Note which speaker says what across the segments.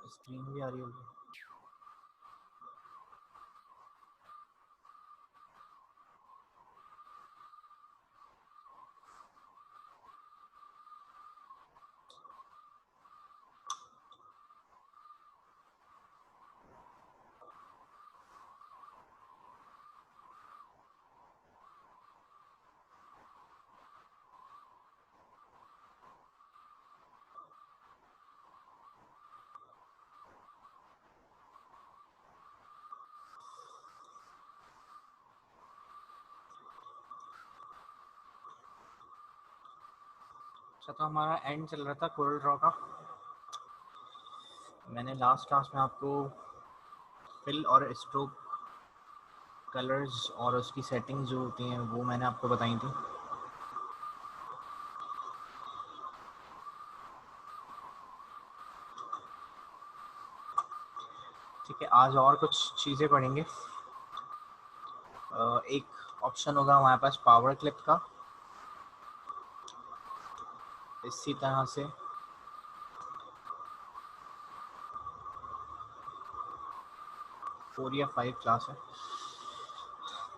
Speaker 1: Screen भी आ रही होगी। अच्छा, तो हमारा एंड चल रहा था कोरल ड्रॉ का। मैंने लास्ट क्लास में आपको फिल और स्ट्रोक कलर्स और उसकी सेटिंग्स जो होती हैं वो मैंने आपको बताई थी। ठीक है, आज और कुछ चीज़ें पढ़ेंगे। एक ऑप्शन होगा हमारे पास पावर क्लिप का, इसी तरह से 4 या 5 क्लास है।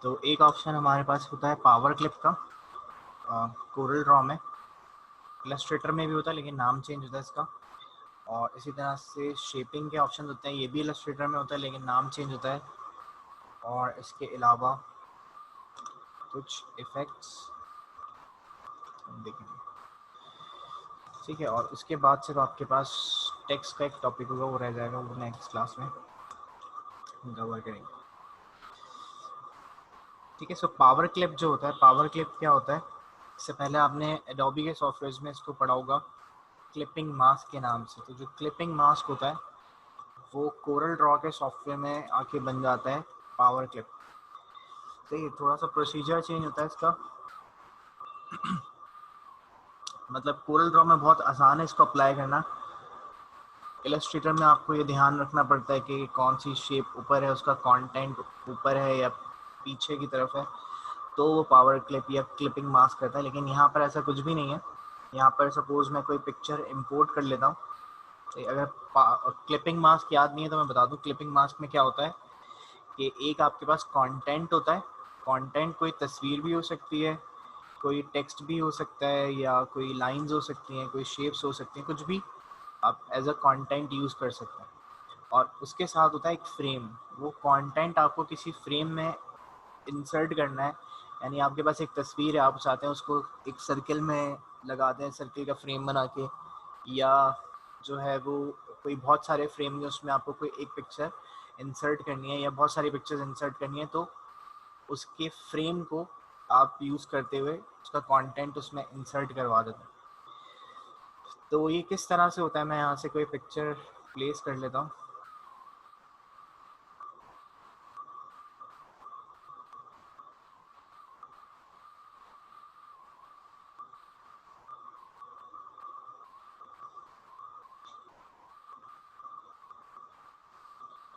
Speaker 1: तो एक ऑप्शन हमारे पास होता है पावर क्लिप का कोरल ड्रॉ में, इलस्ट्रेटर में भी होता है लेकिन नाम चेंज होता है इसका। और इसी तरह से शेपिंग के ऑप्शन होते हैं, ये भी इलस्ट्रेटर में होता है लेकिन नाम चेंज होता है। और इसके अलावा कुछ इफ़ेक्ट्स देखेंगे। ठीक है, और उसके बाद सिर्फ आपके पास टेक्स्ट का एक टॉपिक होगा, वो रह जाएगा, वो नेक्स्ट क्लास में कवर करेंगे। ठीक है, सो पावर क्लिप जो होता है, पावर क्लिप क्या होता है? इससे पहले आपने एडोबी के सॉफ्टवेयर में इसको पढ़ा होगा क्लिपिंग मास्क के नाम से। तो जो क्लिपिंग मास्क होता है वो कोरल ड्रॉ के सॉफ्टवेयर में आके बन जाता है पावर क्लिप। ठीक है, थोड़ा सा प्रोसीजर चेंज होता है इसका। मतलब कोरल ड्रॉ में बहुत आसान है इसको अप्लाई करना। इलस्ट्रेटर में आपको ये ध्यान रखना पड़ता है कि कौन सी शेप ऊपर है, उसका कंटेंट ऊपर है या पीछे की तरफ है, तो वो पावर क्लिप या क्लिपिंग मास्क करता है। लेकिन यहाँ पर ऐसा कुछ भी नहीं है। यहाँ पर सपोज मैं कोई पिक्चर इंपोर्ट कर लेता हूँ, तो अगर क्लिपिंग मास्क याद नहीं है तो मैं बता दूँ क्लिपिंग मास्क में क्या होता है कि एक आपके पास कंटेंट होता है। कंटेंट कोई तस्वीर भी हो सकती है, कोई टेक्स्ट भी हो सकता है, या कोई लाइंस हो सकती हैं, कोई शेप्स हो सकती हैं, कुछ भी आप एज अ कंटेंट यूज़ कर सकते हैं। और उसके साथ होता है एक फ्रेम। वो कंटेंट आपको किसी फ्रेम में इंसर्ट करना है। यानी आपके पास एक तस्वीर है, आप चाहते हैं उसको एक सर्कल में लगा दें, सर्कल का फ्रेम बना के, या जो है वो कोई बहुत सारे फ्रेम में उसमें आपको कोई एक पिक्चर इंसर्ट करनी है या बहुत सारी पिक्चर्स इंसर्ट करनी है, तो उसके फ्रेम को आप यूज़ करते हुए उसका कंटेंट उसमें इंसर्ट करवा देते हैं। तो ये किस तरह से होता है, मैं यहाँ से कोई पिक्चर प्लेस कर लेता हूँ।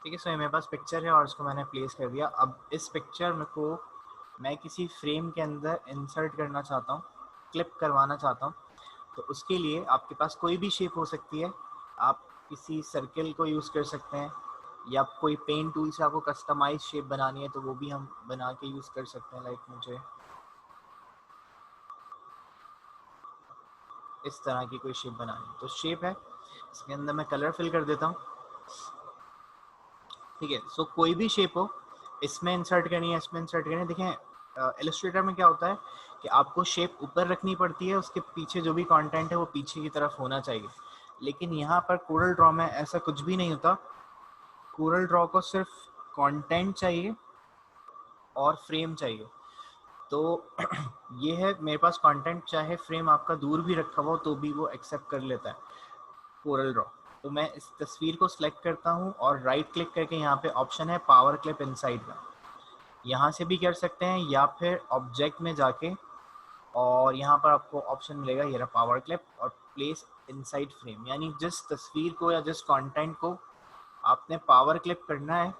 Speaker 1: ठीक है, सो मेरे पास पिक्चर है और उसको मैंने प्लेस कर दिया। अब इस पिक्चर में को मैं किसी फ्रेम के अंदर इंसर्ट करना चाहता हूँ, क्लिप करवाना चाहता हूँ। तो उसके लिए आपके पास कोई भी शेप हो सकती है। आप किसी सर्कल को यूज़ कर सकते हैं, या कोई पेन टूल से आपको कस्टमाइज शेप बनानी है तो वो भी हम बना के यूज़ कर सकते हैं। लाइक मुझे इस तरह की कोई शेप बनानी है, तो शेप है, इसके अंदर मैं कलर फिल कर देता हूँ। ठीक है, सो कोई भी शेप हो, इसमें इंसर्ट करनी है, इसमें इंसर्ट करनी है। देखें इलस्ट्रेटर में क्या होता है कि आपको शेप ऊपर रखनी पड़ती है, उसके पीछे जो भी कंटेंट है वो पीछे की तरफ होना चाहिए। लेकिन यहाँ पर कोरल ड्रॉ में ऐसा कुछ भी नहीं होता। कोरल ड्रॉ को सिर्फ कंटेंट चाहिए और फ्रेम चाहिए। तो ये है मेरे पास कंटेंट, चाहे फ्रेम आपका दूर भी रखा हुआ हो तो भी वो एक्सेप्ट कर लेता है कोरल ड्रॉ। तो मैं इस तस्वीर को सिलेक्ट करता हूँ और राइट क्लिक करके यहाँ पे ऑप्शन है पावर क्लिप इनसाइड का, यहाँ से भी कर सकते हैं, या फिर ऑब्जेक्ट में जाके और यहाँ पर आपको ऑप्शन मिलेगा ये रहा पावर क्लिप और प्लेस इनसाइड फ्रेम। यानी जिस तस्वीर को या जिस कंटेंट को आपने पावर क्लिप करना है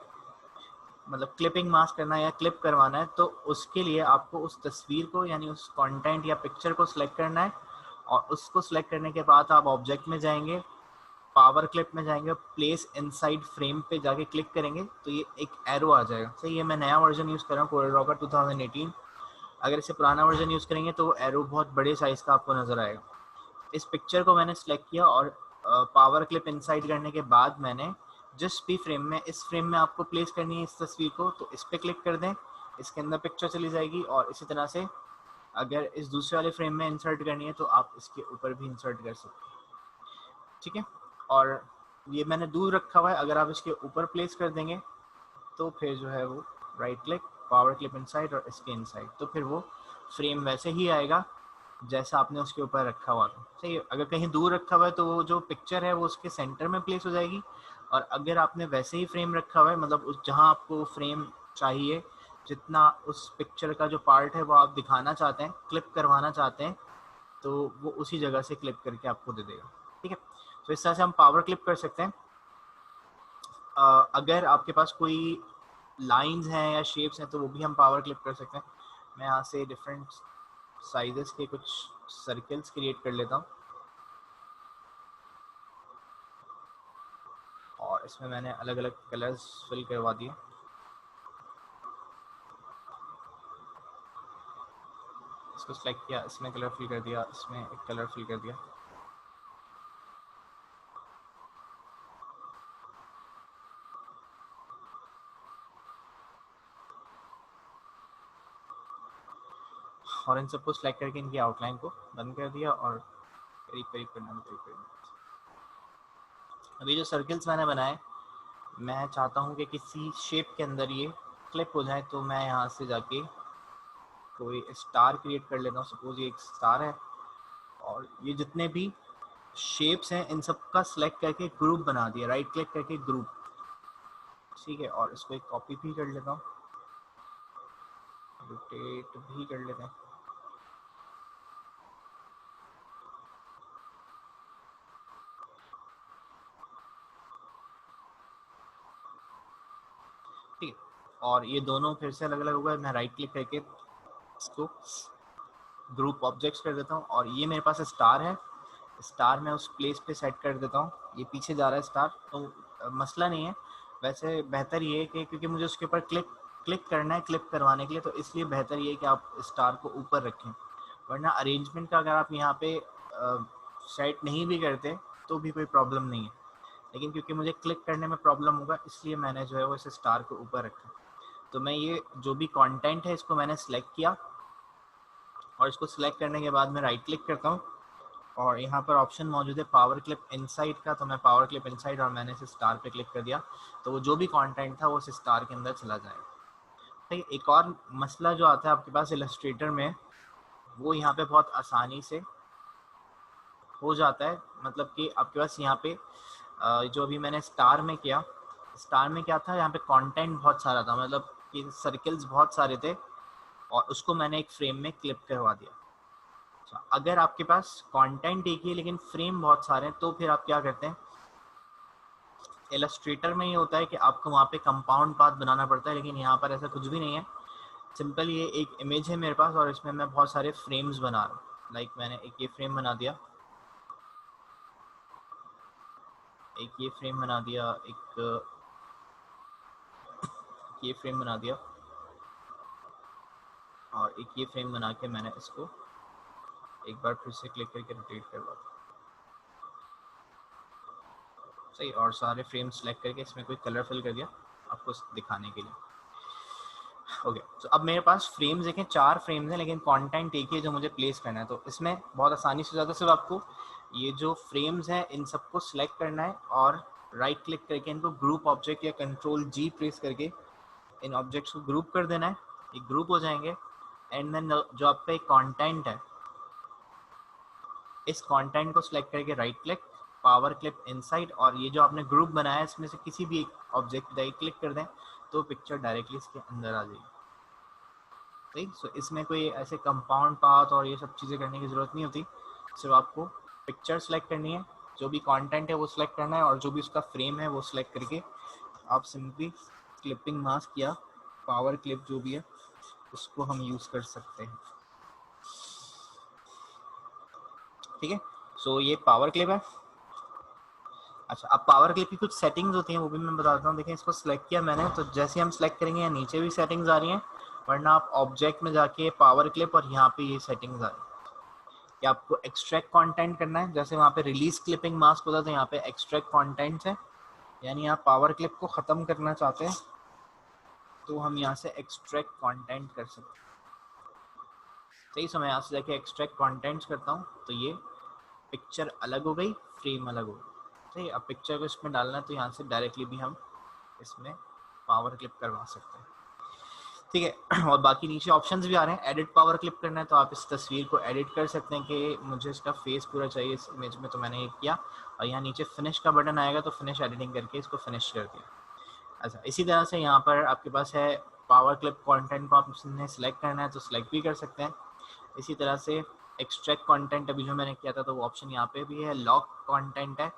Speaker 1: मतलब क्लिपिंग मास्क करना है या क्लिप करवाना है, तो उसके लिए आपको उस तस्वीर को यानी उस कंटेंट या पिक्चर को सिलेक्ट करना है, और उसको सिलेक्ट करने के बाद आप ऑब्जेक्ट में जाएंगे, पावर क्लिप में जाएंगे, प्लेस इनसाइड फ्रेम पे जाके क्लिक करेंगे तो ये एक एरो आ जाएगा। सही है, मैं नया वर्जन यूज़ कर रहा हूँ कोरल का 2018। अगर इसे पुराना वर्जन यूज़ करेंगे तो एरो बहुत बड़े साइज़ का आपको नज़र आएगा। इस पिक्चर को मैंने सेलेक्ट किया और पावर क्लिप इनसाइड करने के बाद मैंने जिस भी फ्रेम में, इस फ्रेम में आपको प्लेस करनी है इस तस्वीर को, तो इस पर क्लिक कर दें, इसके अंदर पिक्चर चली जाएगी। और इसी तरह से अगर इस दूसरे वाले फ्रेम में इंसर्ट करनी है तो आप इसके ऊपर भी इंसर्ट कर सकते हैं। ठीक है, और ये मैंने दूर रखा हुआ है, अगर आप इसके ऊपर प्लेस कर देंगे तो फिर जो है वो right click, power clip inside और इसके इनसाइड, तो फिर वो फ्रेम वैसे ही आएगा जैसा आपने उसके ऊपर रखा हुआ था। सही है, अगर कहीं दूर रखा हुआ है तो वो जो पिक्चर है वो उसके सेंटर में प्लेस हो जाएगी, और अगर आपने वैसे ही फ्रेम रखा हुआ है, मतलब उस जहाँ आपको फ्रेम चाहिए, जितना उस पिक्चर का जो पार्ट है वो आप दिखाना चाहते हैं, क्लिप करवाना चाहते हैं, तो वो उसी जगह से क्लिप करके आपको दे देगा। ठीक है, तो इस तरह से हम पावर क्लिप कर सकते हैं। अगर आपके पास कोई लाइंस हैं या शेप्स हैं तो वो भी हम पावर क्लिप कर सकते हैं। मैं यहाँ से डिफरेंट साइजेस के कुछ सर्कल्स क्रिएट कर लेता हूँ, और इसमें मैंने अलग अलग कलर्स फिल करवा दिए। इसको सेलेक्ट किया, इसमें कलर फिल कर दिया, इसमें एक कलर फिल कर दिया। और इन सबको सेलेक्ट करके इनकी आउटलाइन को बंद कर दिया और करीब करीब करना है, करीब करीब। अभी जो सर्कल्स मैंने बनाए, मैं चाहता हूँ कि किसी शेप के अंदर ये क्लिप हो जाए, तो मैं यहाँ से जाके कोई स्टार क्रिएट कर लेता हूँ। सपोज ये एक स्टार है, और ये जितने भी शेप्स हैं इन सब का सिलेक्ट करके ग्रुप बना दिया, राइट क्लिक करके ग्रुप। ठीक है, और इसको एक कॉपी भी कर लेता हूँ, रोटेट भी कर लेते हैं। ठीक है, और ये दोनों फिर से अलग अलग हो गए। मैं राइट क्लिक करके इसको ग्रुप ऑब्जेक्ट्स कर देता हूँ, और ये मेरे पास स्टार है, स्टार मैं उस प्लेस पे सेट कर देता हूँ। ये पीछे जा रहा है स्टार, तो मसला नहीं है। वैसे बेहतर ये है कि क्योंकि मुझे उसके ऊपर क्लिक करना है क्लिप करवाने के लिए, तो इसलिए बेहतर ये है कि आप स्टार को ऊपर रखें, वरना अरेंजमेंट का अगर आप यहाँ पे सेट नहीं भी करते तो भी कोई प्रॉब्लम नहीं है। लेकिन क्योंकि मुझे क्लिक करने में प्रॉब्लम होगा, इसलिए मैंने जो है वो इसे स्टार को ऊपर रखा। तो मैं ये जो भी कंटेंट है इसको मैंने सेलेक्ट किया, और इसको सिलेक्ट करने के बाद मैं राइट क्लिक करता हूँ, और यहाँ पर ऑप्शन मौजूद है पावर क्लिप इनसाइड का, तो मैं पावर क्लिप इनसाइड और मैंने इसे स्टार पे क्लिक कर दिया, तो वो जो भी कंटेंट था वो इस स्टार के अंदर चला जाएगा। ठीक है, एक और मसला जो आता है आपके पास इलस्ट्रेटर में, वो यहाँ पे बहुत आसानी से हो जाता है। मतलब कि आपके पास यहाँ पे जो अभी मैंने स्टार में किया, स्टार में क्या था, यहाँ पे कंटेंट बहुत सारा था, मतलब कि सर्कल्स बहुत सारे थे, और उसको मैंने एक फ्रेम में क्लिप करवा दिया। अगर आपके पास कंटेंट एक ही है लेकिन फ्रेम बहुत सारे हैं, तो फिर आप क्या करते हैं, इलस्ट्रेटर में ये होता है कि आपको वहाँ पे कंपाउंड पाथ बनाना पड़ता है, लेकिन यहाँ पर ऐसा कुछ भी नहीं है। सिंपल ये एक इमेज है मेरे पास, और इसमें मैं बहुत सारे फ्रेम्स बना रहा हूँ। लाइक मैंने एक ये फ्रेम बना दिया, एक ये फ्रेम बना दिया, एक ये फ्रेम बना दिया, और एक ये फ्रेम बना के मैंने इसको एक बार फिर से क्लिक करके रोटेट करवा दिया। सही, और सारे फ्रेम सेलेक्ट करके इसमें कोई कलर फिल कर दिया आपको दिखाने के लिए। ओके, तो अब मेरे पास फ्रेम्स देखें, 4 फ्रेम्स हैं, लेकिन कंटेंट एक ही है जो मुझे प्लेस करना है। तो इसमें बहुत आसानी से ज़्यादा सिर्फ आपको ये जो फ्रेम्स हैं इन सबको सिलेक्ट करना है, और राइट क्लिक करके इनको ग्रुप ऑब्जेक्ट या कंट्रोल जी प्रेस करके इन ऑब्जेक्ट्स को ग्रुप कर देना है, ये ग्रुप हो जाएंगे। एंड देन जो आपका एक कंटेंट है, इस कंटेंट को सिलेक्ट करके right click, power clip inside, और ये जो आपने ग्रुप बनाया है इसमें से किसी भी एक ऑब्जेक्ट पे क्लिक कर दें, तो पिक्चर डायरेक्टली इसके अंदर आ जाएगी। ठीक, सो इसमें कोई ऐसे कंपाउंड पाथ और ये सब चीज़ें करने की ज़रूरत नहीं होती। सिर्फ आपको पिक्चर सेलेक्ट करनी है, जो भी कंटेंट है वो सिलेक्ट करना है, और जो भी उसका फ्रेम है वो सिलेक्ट करके आप सिंपली क्लिपिंग मास्क या पावर क्लिप जो भी है उसको हम यूज कर सकते हैं। ठीक है, सो ये पावर क्लिप है। अच्छा, अब पावर क्लिप की कुछ सेटिंग्स होती हैं वो भी मैं बताता हूँ। देखिए, इसको सिलेक्ट किया मैंने, तो जैसे हम सिलेक्ट करेंगे यहाँ नीचे भी सेटिंग्स आ रही हैं, वरना आप ऑब्जेक्ट में जाके पावर क्लिप और यहाँ पे ये सेटिंग्स आ रही हैं कि आपको एक्सट्रैक्ट कंटेंट करना है। जैसे वहाँ पे रिलीज क्लिपिंग मास्क होता है, तो यहाँ पे एक्सट्रैक्ट कंटेंट्स है, यानी आप पावर क्लिप को ख़त्म करना चाहते हैं तो हम यहाँ से एक्सट्रैक्ट कंटेंट कर सकते हैं। सही समय यहाँ से जाके एक्सट्रैक्ट कंटेंट्स करता हूँ तो ये पिक्चर अलग हो गई, फ्रेम अलग हो गई। ठीक है, अब पिक्चर को इसमें डालना है तो यहाँ से डायरेक्टली भी हम इसमें पावर क्लिप करवा सकते हैं। ठीक है, और बाकी नीचे ऑप्शंस भी आ रहे हैं। एडिट पावर क्लिप करना है तो आप इस तस्वीर को एडिट कर सकते हैं कि मुझे इसका फेस पूरा चाहिए इस इमेज में, तो मैंने ये किया। और यहाँ नीचे फिनिश का बटन आएगा तो फिनिश एडिटिंग करके इसको फिनिश कर दिया। अच्छा, इसी तरह से यहाँ पर आपके पास है पावर क्लिप कंटेंट को आपने सिलेक्ट करना है तो सिलेक्ट भी कर सकते हैं। इसी तरह से एक्सट्रैक्ट कंटेंट अभी जो मैंने किया था तो वो ऑप्शन यहाँ पे भी है। लॉक कंटेंट है,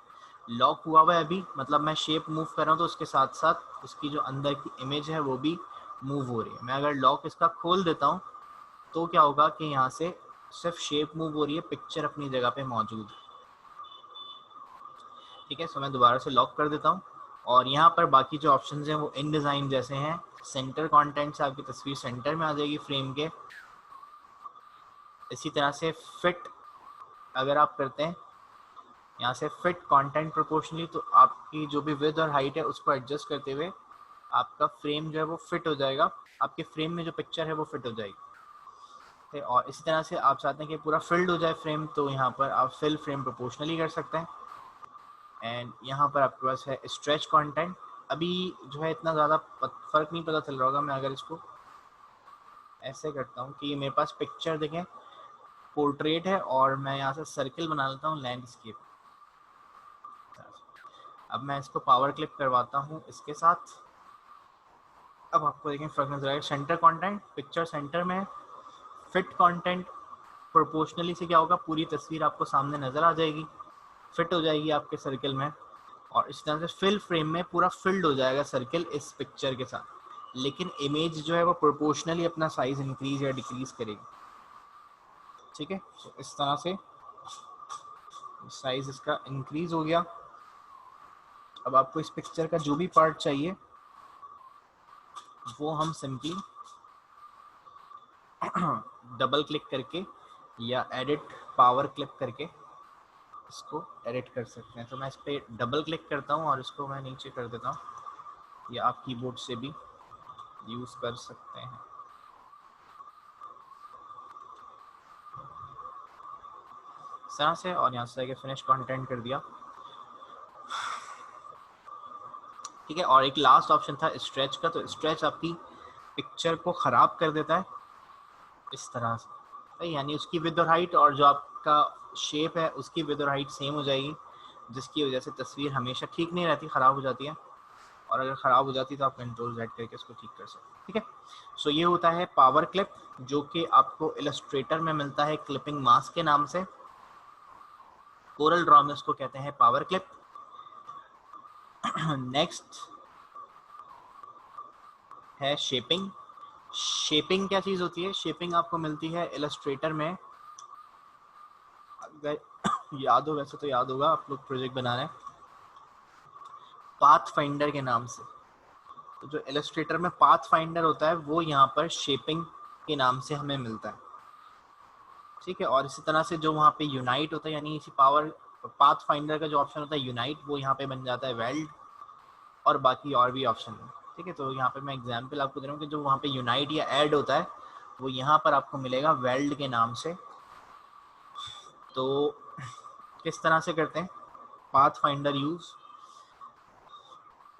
Speaker 1: लॉक हुआ हुआ है अभी, मतलब मैं शेप मूव कर रहा हूँ तो उसके साथ साथ उसकी जो अंदर की इमेज है वो भी मूव हो रही है। मैं अगर लॉक इसका खोल देता हूँ तो क्या होगा कि यहाँ से सिर्फ शेप मूव हो रही है, पिक्चर अपनी जगह पे मौजूद है। ठीक है, सो मैं दोबारा से लॉक कर देता हूँ। और यहाँ पर बाकी जो ऑप्शंस हैं वो इन डिज़ाइन जैसे हैं। सेंटर कंटेंट से आपकी तस्वीर सेंटर में आ जाएगी फ्रेम के। इसी तरह से फिट अगर आप करते हैं यहाँ से फिट कंटेंट प्रोपोर्शनली, तो आपकी जो भी विड्थ और हाइट है उसको एडजस्ट करते हुए आपका फ्रेम जो है वो फिट हो जाएगा, आपके फ्रेम में जो पिक्चर है वो फिट हो जाएगी। और इसी तरह से आप चाहते हैं कि पूरा फिल्ड हो जाए फ्रेम, तो यहाँ पर आप फिल फ्रेम प्रोपोर्शनली कर सकते हैं। एंड यहाँ पर आपके पास है स्ट्रेच कंटेंट। अभी जो है इतना ज़्यादा फर्क नहीं पता चल रहा होगा। मैं अगर इसको ऐसे करता हूँ कि ये मेरे पास पिक्चर देखें पोर्ट्रेट है और मैं यहाँ से सर्किल बना लेता हूँ लैंडस्केप। अब मैं इसको पावर क्लिप करवाता हूँ इसके साथ। अब आपको देखें फर्क नजर आएगा। सेंटर कंटेंट पिक्चर सेंटर में है। फिट कंटेंट प्रोपोर्शनली से क्या होगा, पूरी तस्वीर आपको सामने नजर आ जाएगी, फिट हो जाएगी आपके सर्किल में। और इस तरह से फिल फ्रेम में पूरा फिल्ड हो जाएगा सर्किल इस पिक्चर के साथ, लेकिन इमेज जो है वो प्रोपोर्शनली अपना साइज इंक्रीज या डिक्रीज करेगी। ठीक है, तो इस तरह से साइज इसका इंक्रीज हो गया। अब आपको इस पिक्चर का जो भी पार्ट चाहिए वो हम सिंपली डबल क्लिक करके या एडिट पावर क्लिक करके इसको एडिट कर सकते हैं। तो मैं इस पर डबल क्लिक करता हूँ और इसको मैं नीचे कर देता हूँ, या आप कीबोर्ड से भी यूज कर सकते हैं। इस तरह से, और यहाँ से फिनिश कंटेंट कर दिया। ठीक है, और एक लास्ट ऑप्शन था स्ट्रेच का, तो स्ट्रेच आपकी पिक्चर को ख़राब कर देता है इस तरह से, यानी उसकी विड्थ और हाइट और जो आपका शेप है उसकी विड्थ और हाइट सेम हो जाएगी, जिसकी वजह से तस्वीर हमेशा ठीक नहीं रहती, ख़राब हो जाती है। और अगर ख़राब हो जाती है तो आप कंट्रोल Z करके इसको ठीक कर सकते हैं। ठीक है, सो ये होता है पावर क्लिप, जो कि आपको इलस्ट्रेटर में मिलता है क्लिपिंग मास्क के नाम से। कोरल ड्रॉ में उसको कहते हैं पावर क्लिप। नेक्स्ट है शेपिंग। शेपिंग क्या चीज़ होती है? शेपिंग आपको मिलती है इलस्ट्रेटर में। अगर याद हो, वैसे तो याद होगा, आप लोग प्रोजेक्ट बना रहे हैं पाथ फाइंडर के नाम से। तो जो इलस्ट्रेटर में पाथ फाइंडर होता है वो यहाँ पर शेपिंग के नाम से हमें मिलता है। ठीक है, और इसी तरह से जो वहाँ पे यूनाइट होता है, यानी इसी पावर पाथ फाइंडर का जो ऑप्शन होता है यूनाइट, वो यहाँ पे बन जाता है वेल्ड, और बाकी और भी ऑप्शन है। ठीक है, तो यहाँ पे मैं एग्जांपल आपको दे रहा हूँ कि जो वहाँ पे यूनाइट या ऐड होता है वो यहाँ पर आपको मिलेगा वेल्ड के नाम से। तो किस तरह से करते हैं पाथ फाइंडर यूज?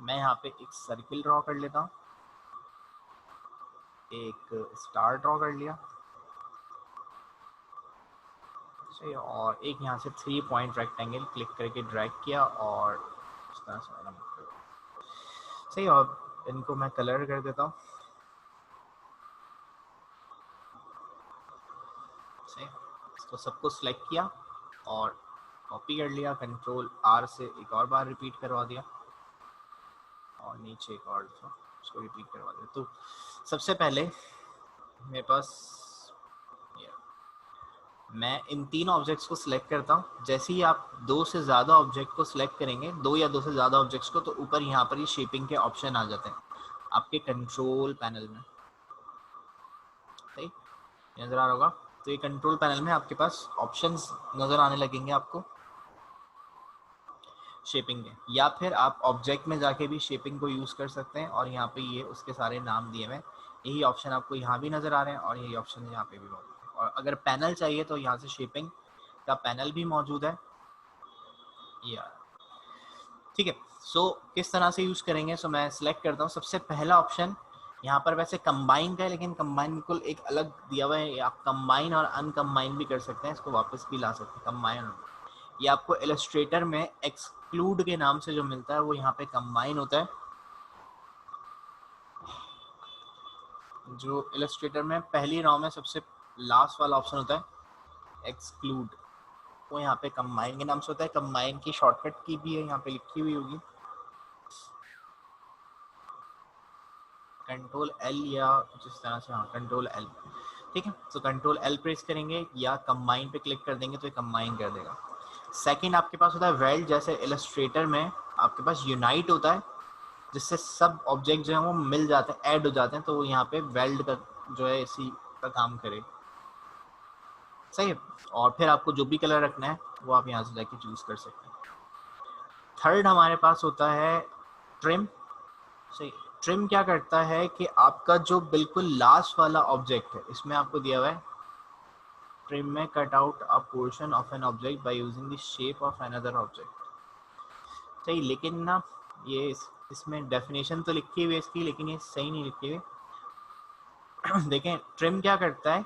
Speaker 1: मैं यहाँ पे एक सर्किल ड्रॉ कर लेता हूँ, एक स्टार ड्रॉ कर लिया, सही, और एक यहाँ से 3 पॉइंट रेक्टेंगल क्लिक करके ड्रैग किया और इस तरह से सही। और इनको मैं कलर कर देता हूँ, सही। इसको सबको सिलेक्ट किया और कॉपी कर लिया, कंट्रोल R से एक और बार रिपीट करवा दिया, और नीचे एक और इसको रिपीट करवा दे। तो सबसे पहले मेरे पास मैं इन 3 ऑब्जेक्ट्स को सिलेक्ट करता हूँ। जैसे ही आप 2 से ज़्यादा ऑब्जेक्ट को सिलेक्ट करेंगे, 2 या 2 से ज़्यादा ऑब्जेक्ट्स को, तो ऊपर यहाँ पर ये शेपिंग के ऑप्शन आ जाते हैं आपके कंट्रोल पैनल में। सही नज़र आ रहा होगा। तो ये कंट्रोल पैनल में आपके पास ऑप्शंस नज़र आने लगेंगे आपको शेपिंग के, या फिर आप ऑब्जेक्ट में जाके भी शेपिंग को यूज़ कर सकते हैं और यहाँ पे ये उसके सारे नाम दिए हुए हैं। यही ऑप्शन आपको यहाँ भी नज़र आ रहे हैं और यही ऑप्शन यहाँ पे भी मौजूद है। और अगर पैनल चाहिए तो यहाँ से शेपिंग का पैनल भी मौजूद है। या ठीक है। सो किस तरह से यूज़ करेंगे, सो मैं सिलेक्ट करता हूँ। सबसे पहला ऑप्शन यहाँ पर वैसे कंबाइन का है, लेकिन कंबाइन बिल्कुल एक अलग दिया हुआ है। आप कंबाइन और अनकम्बाइन भी कर सकते हैं, इसको वापस भी ला सकते हैं कंबाइन। ये आपको इलस्ट्रेटर में एक्सक्लूड के नाम से जो मिलता है वो यहाँ पे कंबाइन होता है। जो इलस्ट्रेटर में पहली रो में सबसे लास्ट वाला ऑप्शन होता है एक्सक्लूड, वो यहाँ पे कंबाइन के नाम से होता है। कंबाइन की शॉर्टकट की भी है यहाँ पे लिखी हुई होगी, कंट्रोल एल या जिस तरह से, हाँ कंट्रोल एल। ठीक है, तो कंट्रोल एल प्रेस करेंगे या कंबाइन पे क्लिक कर देंगे तो ये कंबाइन कर देगा। सेकंड आपके पास होता है वेल्ड। जैसे इलस्ट्रेटर में आपके पास यूनाइट होता है, जिससे सब ऑब्जेक्ट जो है वो मिल जाते हैं, ऐड हो जाते हैं, तो वो यहाँ पे वेल्ड का जो है इसी का काम करे। सही है। और फिर आपको जो भी कलर रखना है वो आप यहाँ से जाके चूज कर सकते हैं। थर्ड हमारे पास होता है ट्रिम। सही, ट्रिम क्या करता है कि आपका जो बिल्कुल लास्ट वाला ऑब्जेक्ट है, इसमें आपको दिया हुआ है ट्रिम में cut out a portion of an object by using the shape of another object. सही, लेकिन ना ये इसमें डेफिनेशन तो लिखी हुई है इसकी, लेकिन ये सही नहीं लिखी हुई। देखें, ट्रिम क्या करता है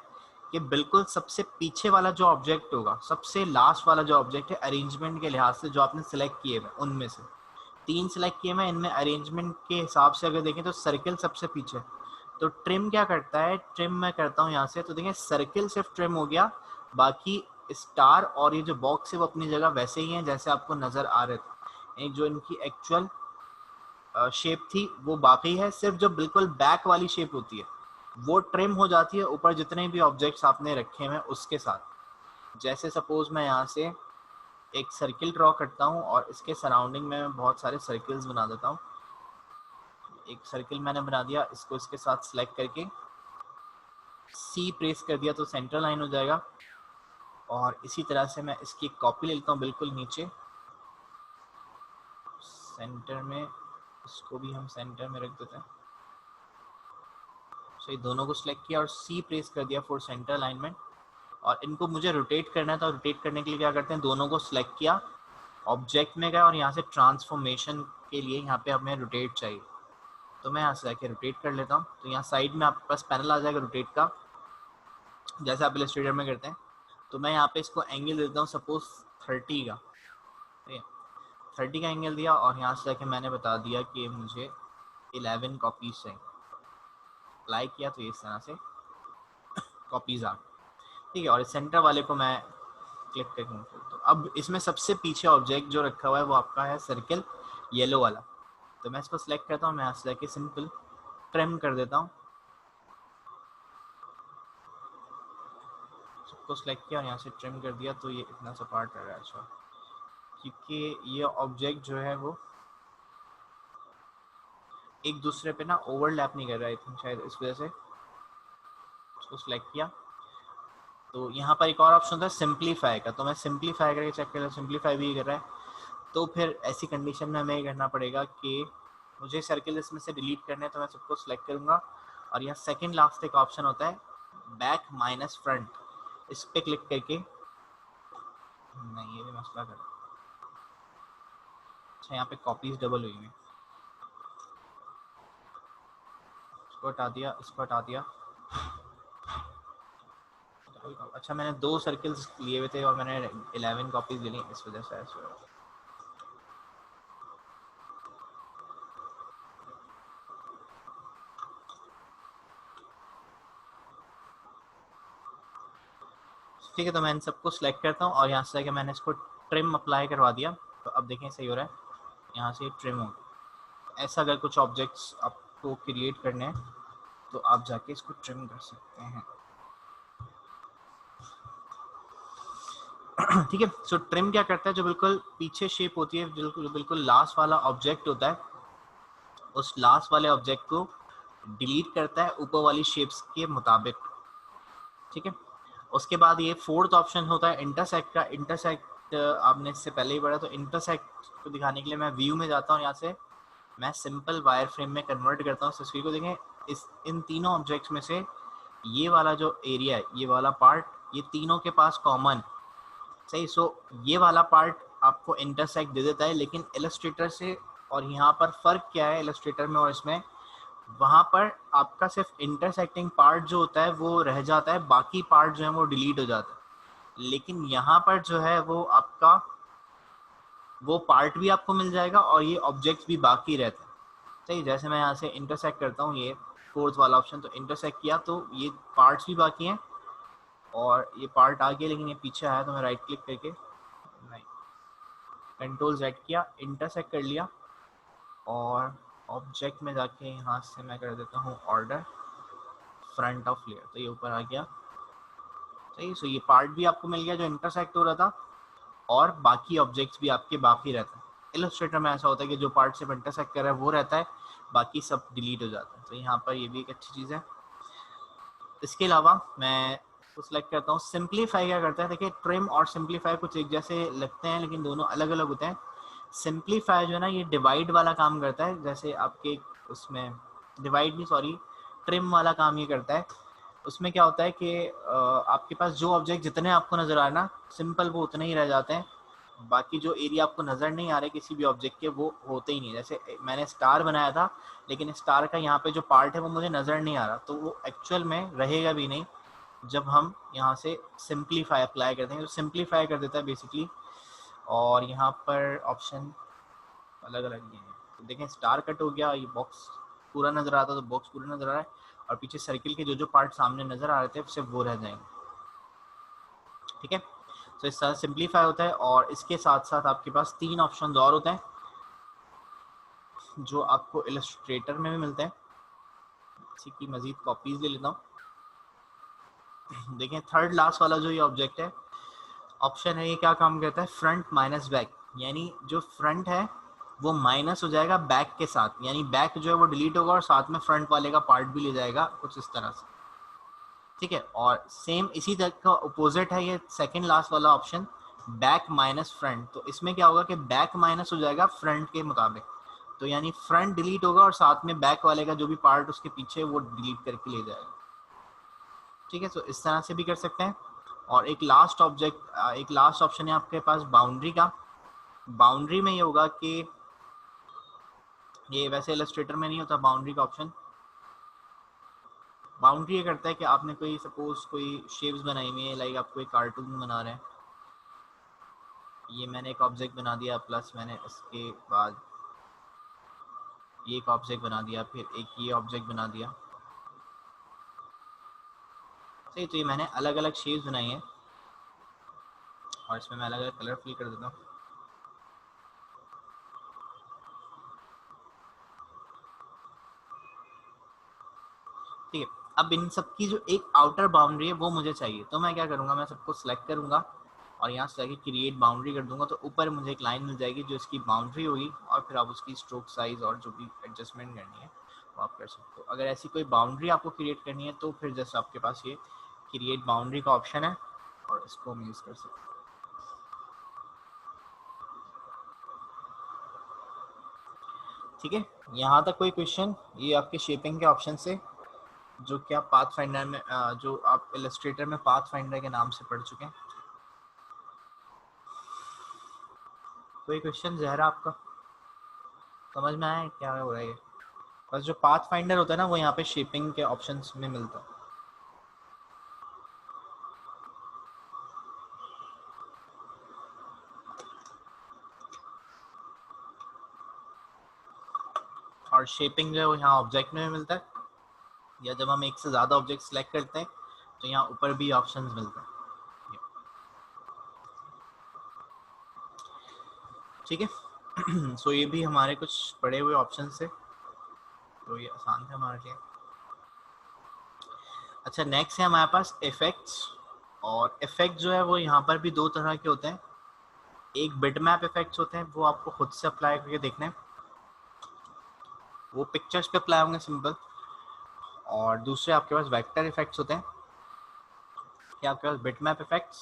Speaker 1: कि बिल्कुल सबसे पीछे वाला जो ऑब्जेक्ट होगा, सबसे लास्ट वाला जो ऑब्जेक्ट है, अरेंजमेंट के लिहाज से जो आपने सिलेक्ट किए हुए उनमें से 3 सिलेक्ट किए मैं, इनमें अरेंजमेंट के हिसाब से अगर देखें तो सर्किल सबसे पीछे। तो ट्रिम क्या करता है, ट्रिम मैं करता हूँ यहाँ से, तो देखें सर्किल सिर्फ ट्रिम हो गया, बाकी स्टार और ये जो बॉक्स है वो अपनी जगह वैसे ही हैं जैसे आपको नज़र आ रहे थे। जो इनकी एक्चुअल शेप थी वो बाकी है, सिर्फ जो बिल्कुल बैक वाली शेप होती है वो ट्रिम हो जाती है ऊपर जितने भी ऑब्जेक्ट्स आपने रखे हैं उसके साथ। जैसे सपोज मैं यहाँ से एक सर्किल ड्रॉ करता हूँ और इसके सराउंडिंग में मैं बहुत सारे सर्किल्स बना देता हूँ। एक सर्किल मैंने बना दिया, इसको इसके साथ सिलेक्ट करके सी प्रेस कर दिया तो सेंटर लाइन हो जाएगा। और इसी तरह से मैं इसकी कॉपी ले लेता हूँ बिल्कुल नीचे सेंटर में, इसको भी हम सेंटर में रख देते हैं। सही, दोनों को सिलेक्ट किया और सी प्रेस कर दिया फॉर सेंटर अलाइनमेंट। और इनको मुझे रोटेट करना है, तो रोटेट करने के लिए क्या करते हैं, दोनों को सिलेक्ट किया, ऑब्जेक्ट में गया और यहाँ से ट्रांसफॉर्मेशन के लिए यहाँ पे हमें रोटेट चाहिए, तो मैं यहाँ से जाके रोटेट कर लेता हूँ। तो यहाँ साइड में आपके पास पैनल आ जाएगा रोटेट का, जैसे आप इलस्ट्रेटर में करते हैं। तो मैं यहाँ पे इसको एंगल देता हूँ सपोज 30 का, ठीक है, 30 का एंगल दिया और यहाँ से जाके मैंने बता दिया कि मुझे 11 कॉपीज चाहिए। अप्लाई किया तो इस तरह से कॉपीज आ, ठीक है। और सेंटर वाले को मैं क्लिक करूँ, तो अब इसमें सबसे पीछे ऑब्जेक्ट जो रखा हुआ है वो आपका है सर्किल येलो वाला। तो मैं इसको सिलेक्ट करता हूँ, मैं यहाँ से जाके सिंपल ट्रिम कर देता हूँ, सबको सिलेक्ट किया और यहाँ से ट्रिम कर दिया, तो ये इतना सा पार्ट रह रहा है। अच्छा, क्योंकि ये ऑब्जेक्ट जो है वो एक दूसरे पे ना ओवरलैप नहीं कर रहा है शायद, इस वजह से उसको सिलेक्ट किया। तो यहाँ पर एक और ऑप्शन था सिंप्लीफाई का, तो मैं सिंप्लीफाई करके चेक कर रहा हूँ, सिंप्लीफाई भी कर रहा है। तो फिर ऐसी कंडीशन में हमें ये करना पड़ेगा कि मुझे सर्किल इसमें से डिलीट करना है, तो मैं सबको सिलेक्ट करूँगा और यहाँ सेकंड लास्ट एक ऑप्शन होता है बैक माइनस फ्रंट, इस पर क्लिक करके, नहीं ये भी मसला कर, अच्छा यहाँ पे कॉपीज डबल हुई हैं, इसको हटा दिया, इसको हटा दिया। अच्छा, मैंने 2 सर्किल्स लिए हुए थे और मैंने 11 कॉपीज ले ली, इस वजह से ऐसा हुआ। ठीक है, तो मैं इन सबको सिलेक्ट करता हूँ और यहाँ से जाके मैंने इसको ट्रिम अप्लाई करवा दिया। तो अब देखें सही हो रहा है, यहाँ से ट्रिम हो। ऐसा अगर कुछ ऑब्जेक्ट्स आपको आपको क्रिएट करने हैं तो आप जाके इसको ट्रिम कर सकते हैं। ठीक है, सो ट्रिम क्या करता है, जो बिल्कुल पीछे शेप होती है, जो बिल्कुल लास्ट वाला ऑब्जेक्ट होता है, उस लास्ट वाले ऑब्जेक्ट को डिलीट करता है ऊपर वाली शेप्स के मुताबिक। ठीक है, उसके बाद ये फोर्थ ऑप्शन होता है इंटरसेक्ट का। इंटरसेक्ट आपने इससे पहले ही पढ़ा, तो इंटरसेक्ट को दिखाने के लिए मैं व्यू में जाता हूँ, यहाँ से मैं सिंपल वायर फ्रेम में कन्वर्ट करता हूँ तस्वीर को। देखें, इन तीनों ऑब्जेक्ट्स में से ये वाला जो एरिया है, ये वाला पार्ट, ये तीनों के पास कॉमन, सही। सो ये वाला पार्ट आपको इंटरसेक्ट दे देता है, लेकिन इलस्ट्रेटर से और यहाँ पर फ़र्क क्या है इलस्ट्रेटर में और इसमें, वहाँ पर आपका सिर्फ इंटरसेक्टिंग पार्ट जो होता है वो रह जाता है, बाकी पार्ट जो है वो डिलीट हो जाता है। लेकिन यहाँ पर जो है वो आपका वो पार्ट भी आपको मिल जाएगा और ये ऑब्जेक्ट्स भी बाकी रहते हैं, सही। जैसे मैं यहाँ से इंटरसेक्ट करता हूँ, ये फोर्थ वाला ऑप्शन, तो इंटरसेक्ट किया तो ये पार्ट्स भी बाकी हैं और ये पार्ट आ गया, लेकिन ये पीछे आया तो मैं राइट क्लिक करके नहीं, कंट्रोल Z किया, इंटरसेक्ट कर लिया और ऑब्जेक्ट में जाके यहाँ से मैं कर देता हूँ ऑर्डर फ्रंट ऑफ लेयर, तो ये ऊपर आ गया, सही। सो ये पार्ट भी आपको मिल गया जो इंटरसेक्ट हो रहा था और बाकी ऑब्जेक्ट्स भी आपके बाकी रहते हैं। इलस्ट्रेटर में ऐसा होता है कि जो पार्ट सिर्फ इंटरसेक्ट कर रहा है वो रहता है, बाकी सब डिलीट हो जाता है। तो यहाँ पर ये भी एक अच्छी चीज़ है। इसके अलावा मैं उसको सिलेक्ट करता हूँ। सिंप्लीफाई क्या करता है, देखिए ट्रिम और सिंप्लीफाई कुछ एक जैसे लगते हैं लेकिन दोनों अलग अलग होते हैं। सिंप्लीफाई जो है ना, ये डिवाइड वाला काम करता है, जैसे आपके उसमें डिवाइड नहीं, सॉरी, ट्रिम वाला काम ये करता है। उसमें क्या होता है कि आपके पास जो ऑब्जेक्ट जितने आपको नज़र आ रहा ना, सिंपल वो उतने ही रह जाते हैं, बाकी जो एरिया आपको नज़र नहीं आ रहे किसी भी ऑब्जेक्ट के वो होते ही नहीं। जैसे मैंने स्टार बनाया था, लेकिन स्टार का यहाँ पे जो पार्ट है वो मुझे नज़र नहीं आ रहा, तो वो एक्चुअल में रहेगा भी नहीं जब हम यहाँ से सिंप्लीफाई अप्लाई करते हैं। तो सिंप्लीफाई कर देता है बेसिकली। और यहाँ पर ऑप्शन अलग अलग ये हैं, तो देखें स्टार कट हो गया, ये बॉक्स पूरा नज़र आता तो बॉक्स पूरा नज़र आ रहा है, और पीछे सर्किल के जो जो पार्ट सामने नज़र आ रहे थे सिर्फ वो रह जाएंगे। ठीक है, तो इस तरह सिंप्लीफाई होता है। और इसके साथ साथ आपके पास 3 ऑप्शन और होते हैं जो आपको इलस्ट्रेटर में भी मिलते हैं। इसी की मजीद कॉपीज ले लेता हूँ। देखें थर्ड लास्ट वाला जो ये ऑब्जेक्ट है, ऑप्शन है, ये क्या काम करता है, फ्रंट माइनस बैक, यानी जो फ्रंट है वो माइनस हो जाएगा बैक के साथ, यानी बैक जो है वो डिलीट होगा और साथ में फ्रंट वाले का पार्ट भी ले जाएगा, कुछ इस तरह से। ठीक है, और सेम इसी तरह का अपोजिट है ये सेकंड लास्ट वाला ऑप्शन, बैक माइनस फ्रंट। तो इसमें क्या होगा कि बैक माइनस हो जाएगा फ्रंट के मुताबिक, तो यानी फ्रंट डिलीट होगा और साथ में बैक वाले का जो भी पार्ट उसके पीछे वो डिलीट करके ले जाएगा। ठीक है, तो इस तरह से भी कर सकते हैं। और एक लास्ट ऑप्शन है आपके पास बाउंड्री का। बाउंड्री में ये होगा कि ये वैसे इलस्ट्रेटर में नहीं होता बाउंड्री का ऑप्शन। बाउंड्री ये करता है कि आपने कोई सपोज कोई शेप्स बनाई हुई है, लाइक आप कोई कार्टून बना रहे हैं, ये मैंने एक ऑब्जेक्ट बना दिया, प्लस मैंने इसके बाद ये एक ऑब्जेक्ट बना दिया, फिर एक ये ऑब्जेक्ट बना दिया, सही। तो ये मैंने अलग अलग शेप्स बनाई हैं और इसमें मैं अलग अलग कलर फिल कर देता हूँ। ठीक है, अब इन सब की जो एक आउटर बाउंड्री है वो मुझे चाहिए, तो मैं क्या करूँगा, मैं सबको सिलेक्ट करूँगा और यहाँ से जाके क्रिएट बाउंड्री कर दूंगा, तो ऊपर मुझे एक लाइन मिल जाएगी जो इसकी बाउंड्री होगी, और फिर आप उसकी स्ट्रोक साइज और जो भी एडजस्टमेंट करनी है वो आप कर सकते हो। अगर ऐसी कोई बाउंड्री आपको क्रिएट करनी है तो फिर जैसे आपके पास ये क्रिएट बाउंड्री का ऑप्शन है और इसको हम यूज़ कर सकते हैं। ठीक है, यहाँ तक कोई क्वेश्चन? ये आपके शेपिंग के ऑप्शन से जो कि आप पाथ फाइंडर में जो आप इलस्ट्रेटर में पाथ फाइंडर के नाम से पढ़ चुके हैं। कोई क्वेश्चन जहरा आपका समझ में आया क्या हो रहा है? बस जो पाथ फाइंडर होता है ना वो यहाँ पे शेपिंग के ऑप्शंस में मिलता है। और शेपिंग जो है वो यहाँ ऑब्जेक्ट में भी मिलता है, या जब हम एक से ज़्यादा ऑब्जेक्ट सेलेक्ट करते हैं तो यहाँ ऊपर भी ऑप्शंस मिलते हैं। ठीक है, सो ये भी हमारे कुछ पड़े हुए ऑप्शन से। तो ये आसान था हमारे लिए। अच्छा, नेक्स्ट है हमारे पास इफेक्ट्स। और इफेक्ट जो है वो यहाँ पर भी दो तरह के होते हैं। एक बिटमैप इफेक्ट्स होते हैं, वो आपको खुद से अप्लाई करके देखना है, वो पिक्चर्स पे अप्लाई होंगे सिंपल। और दूसरे आपके पास वेक्टर इफेक्ट्स होते हैं, कि आपके पास बिटमैप इफेक्ट्स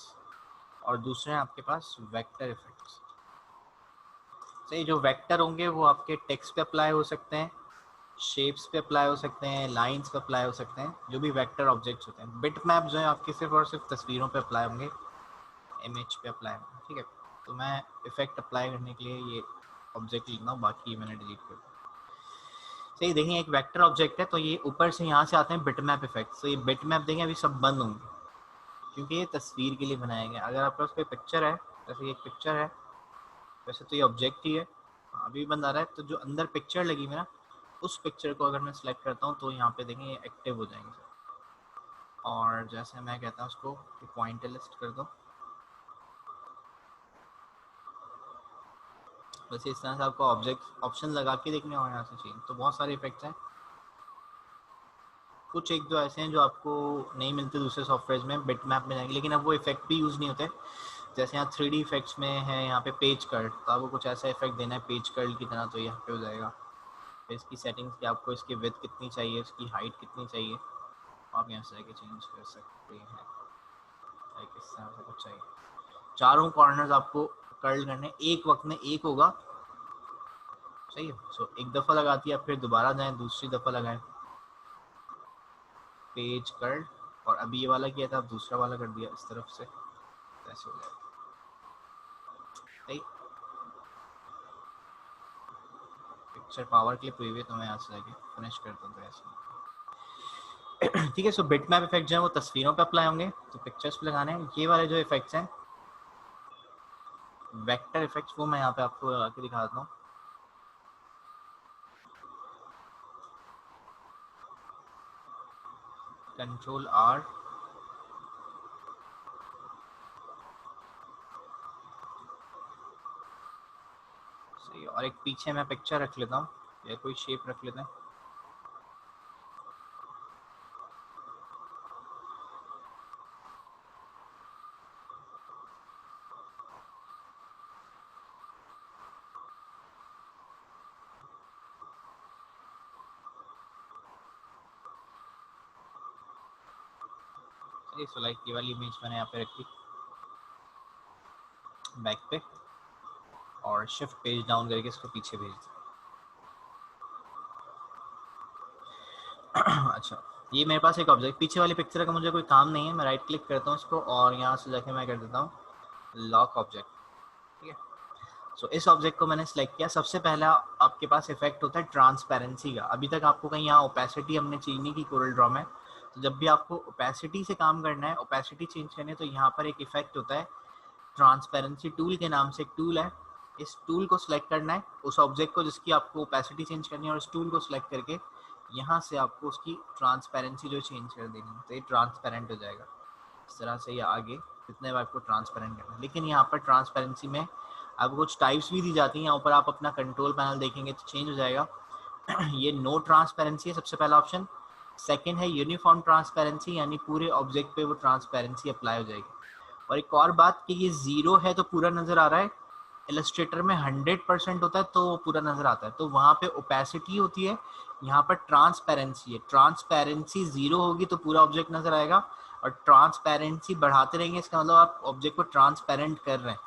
Speaker 1: और दूसरे हैं आपके पास वेक्टर इफेक्ट्स। सही, जो वेक्टर होंगे वो आपके टेक्स्ट पे अप्लाई हो सकते हैं, शेप्स पे अप्लाई हो सकते हैं, लाइंस पे अप्लाई हो सकते हैं, जो भी वेक्टर ऑब्जेक्ट्स होते हैं। बिट मैप जो है आपके सिर्फ और सिर्फ तस्वीरों पे अप्लाई होंगे, इमेज पे अप्लाई होंगे, ठीक है। तो मैं इफेक्ट अप्लाई करने के लिए ये ऑब्जेक्ट लिखना हूँ, बाकी मैंने डिलीट कर दिया। सही, देखिए एक वेक्टर ऑब्जेक्ट है, तो ये ऊपर से यहाँ से आते हैं बिट मैप इफेक्ट। तो ये बिट मैप देंगे अभी सब बंद होंगे, क्योंकि ये तस्वीर के लिए बनाए गए। अगर आपके पास कोई पिक्चर है, जैसे एक पिक्चर है, वैसे तो ये ऑब्जेक्ट ही है, अभी बंद आ रहा है, तो जो अंदर पिक्चर लगी मेरा, उस पिक्चर को अगर मैं सिलेक्ट करता हूँ तो यहाँ पे देखें ये एक्टिव हो जाएंगे सर। और जैसे मैं कहता हूँ उसको पॉइंटर लिस्ट कर दो, वैसे इस तरह से आपको ऑब्जेक्ट ऑप्शन लगा के देखने होंगे यहाँ से चेंज। तो बहुत सारे इफेक्ट्स हैं, कुछ एक दो ऐसे हैं जो आपको नहीं मिलते दूसरे सॉफ्टवेयर में, बिट मैप में जाएंगे, लेकिन अब वो इफेक्ट भी यूज़ नहीं होते। जैसे यहाँ 3D इफेक्ट्स में है यहाँ पे पेज कर्ल, तो आपको कुछ ऐसा इफेक्ट देना है पेज कर्ल की तरह, तो यहाँ पे हो जाएगा। फिर इसकी सेटिंग्स की आपको इसकी विड्थ कितनी चाहिए, उसकी हाइट कितनी चाहिए, आप यहाँ से जाके चेंज कर सकते हैं। लाइक इस तरह से कुछ चाहिए। चारों कॉर्नर्स आपको कर्ल करने, एक वक्त में एक होगा, सही है। सो एक दफ़ा लगाती है, फिर दोबारा जाएं, दूसरी दफ़ा लगाएं पेज कर्ल। और अभी ये वाला किया था, अब दूसरा वाला कर दिया इस तरफ से, ऐसे हो जाएगा, सही। पिक्चर पावर क्लिप हुई है, तो मैं यहाँ से जाके फिनिश करता हूँ, तो ऐसे ठीक है। सो बिट मैप इफेक्ट जो है वो तस्वीरों पे अप्लाई होंगे, तो पिक्चर्स पे लगाने हैं। ये वाले जो इफेक्ट्स हैं वेक्टर इफेक्ट्स, वो मैं यहाँ पे आपको लगा के दिखा देता हूँ। कंट्रोल R, सही। और एक पीछे मैं पिक्चर रख लेता हूँ या कोई शेप रख लेते हैं। सही, सो लाइक ये वाली इमेज मैंने यहाँ पे रखी बैक पे, और शिफ्ट पेज डाउन करके इसको पीछे भेज दिया। अच्छा, ये मेरे पास एक ऑब्जेक्ट, पीछे वाली पिक्चर का मुझे कोई काम नहीं है, मैं राइट क्लिक करता हूँ इसको और यहाँ से जाके मैं कर देता हूँ लॉक ऑब्जेक्ट, ठीक है। सो इस ऑब्जेक्ट को मैंने सेलेक्ट किया। सबसे पहला आपके पास इफेक्ट होता है ट्रांसपेरेंसी का। अभी तक आपको कहीं यहाँ ओपेसिटी हमने चेंज नहीं की कोरल ड्रॉ में, तो जब भी आपको ओपेसिटी से काम करना है, ओपेसिटी चेंज करनी है, तो यहाँ पर एक इफेक्ट होता है ट्रांसपेरेंसी टूल के नाम से एक टूल है। इस टूल को सिलेक्ट करना है, उस ऑब्जेक्ट को जिसकी आपको ओपेसिटी चेंज करनी है, और उस टूल को सिलेक्ट करके यहाँ से आपको उसकी ट्रांसपेरेंसी जो चेंज कर देनी है, तो ये ट्रांसपेरेंट हो जाएगा इस तरह से। या आगे कितने बार आपको ट्रांसपेरेंट करना है। लेकिन यहाँ पर ट्रांसपेरेंसी में आपको कुछ टाइप्स भी दी जाती हैं, यहाँ ऊपर आप अपना कंट्रोल पैनल देखेंगे तो चेंज हो जाएगा। ये नो ट्रांसपेरेंसी है सबसे पहला ऑप्शन। सेकंड है यूनिफॉर्म ट्रांसपेरेंसी, यानी पूरे ऑब्जेक्ट पे वो ट्रांसपेरेंसी अप्लाई हो जाएगी। और एक और बात कि ये 0 है तो पूरा नज़र आ रहा है, इलस्ट्रेटर में 100% होता है तो वो पूरा नज़र आता है, तो वहाँ पे ओपेसिटी होती है, यहाँ पर ट्रांसपेरेंसी है। ट्रांसपेरेंसी 0 होगी तो पूरा ऑब्जेक्ट नज़र आएगा, और ट्रांसपेरेंसी बढ़ाते रहेंगे, इसका मतलब आप ऑब्जेक्ट को ट्रांसपेरेंट कर रहे हैं।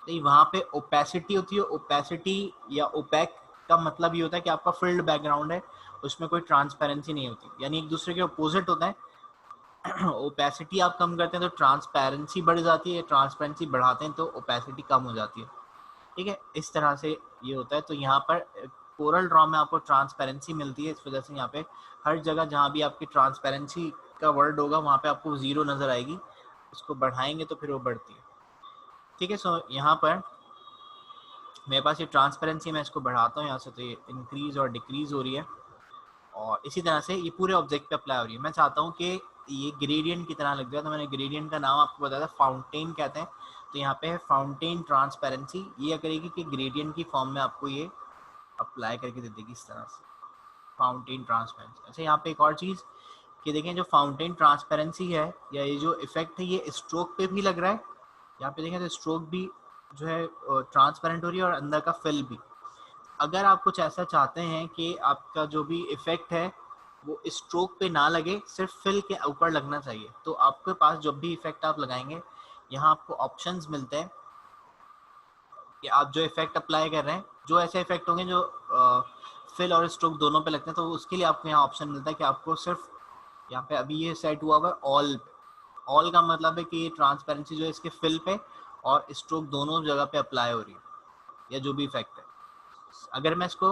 Speaker 1: तो वहाँ पे ओपेसिटी होती है। ओपेसिटी या ओपेक का मतलब ये होता है कि आपका फिल्ड बैकग्राउंड है, उसमें कोई ट्रांसपेरेंसी नहीं होती, यानी एक दूसरे के अपोजिट होता है। ओपेसिटी आप कम करते हैं तो ट्रांसपेरेंसी बढ़ जाती है, ट्रांसपेरेंसी बढ़ाते हैं तो ओपेसिटी कम हो जाती है, ठीक है। इस तरह से ये होता है। तो यहाँ पर कोरल ड्रॉ में आपको ट्रांसपेरेंसी मिलती है, इस वजह से यहाँ पे हर जगह जहाँ भी आपकी ट्रांसपेरेंसी का वर्ड होगा वहाँ पे आपको 0 नज़र आएगी, उसको बढ़ाएंगे तो फिर वो बढ़ती है, ठीक है। सो यहाँ पर मेरे पास ये ट्रांसपेरेंसी, मैं इसको बढ़ाता हूँ यहाँ से, तो ये इंक्रीज और डिक्रीज हो रही है, और इसी तरह से ये पूरे ऑब्जेक्ट पे अप्लाई हो रही है। मैं चाहता हूँ कि ये ग्रेडियंट की तरह लग जाए, तो मैंने ग्रेडियंट का नाम आपको बताया था, फाउंटेन कहते हैं। तो यहाँ पे है फाउंटेन ट्रांसपेरेंसी, ये करेगी कि ग्रेडियंट की फॉर्म में आपको ये अप्लाई करके दे देगी इस तरह से। Fountain transparency. अच्छा यहाँ पे एक और चीज़ कि देखें जो फाउंटेन ट्रांसपेरेंसी है या ये जो इफेक्ट है ये स्ट्रोक पे भी लग रहा है। यहाँ पे देखें तो स्ट्रोक भी जो है ट्रांसपेरेंट हो रही है और अंदर का फिल भी। अगर आप कुछ ऐसा चाहते हैं कि आपका जो भी इफेक्ट है वो स्ट्रोक पे ना लगे, सिर्फ फिल के ऊपर लगना चाहिए, तो आपके पास जब भी इफेक्ट आप लगाएंगे यहाँ आपको ऑप्शंस मिलते हैं कि आप जो इफेक्ट अप्लाई कर रहे हैं, जो ऐसे इफेक्ट होंगे जो फिल और स्ट्रोक दोनों पे लगते हैं, तो उसके लिए आपको यहाँ ऑप्शन मिलता है कि आपको सिर्फ यहाँ पे अभी ये सेट हुआ हुआ है ऑल। ऑल का मतलब है कि ये ट्रांसपेरेंसी जो है इसके फिल पे और स्ट्रोक दोनों जगह पे अप्लाई हो रही है या जो भी इफेक्ट है। अगर मैं इसको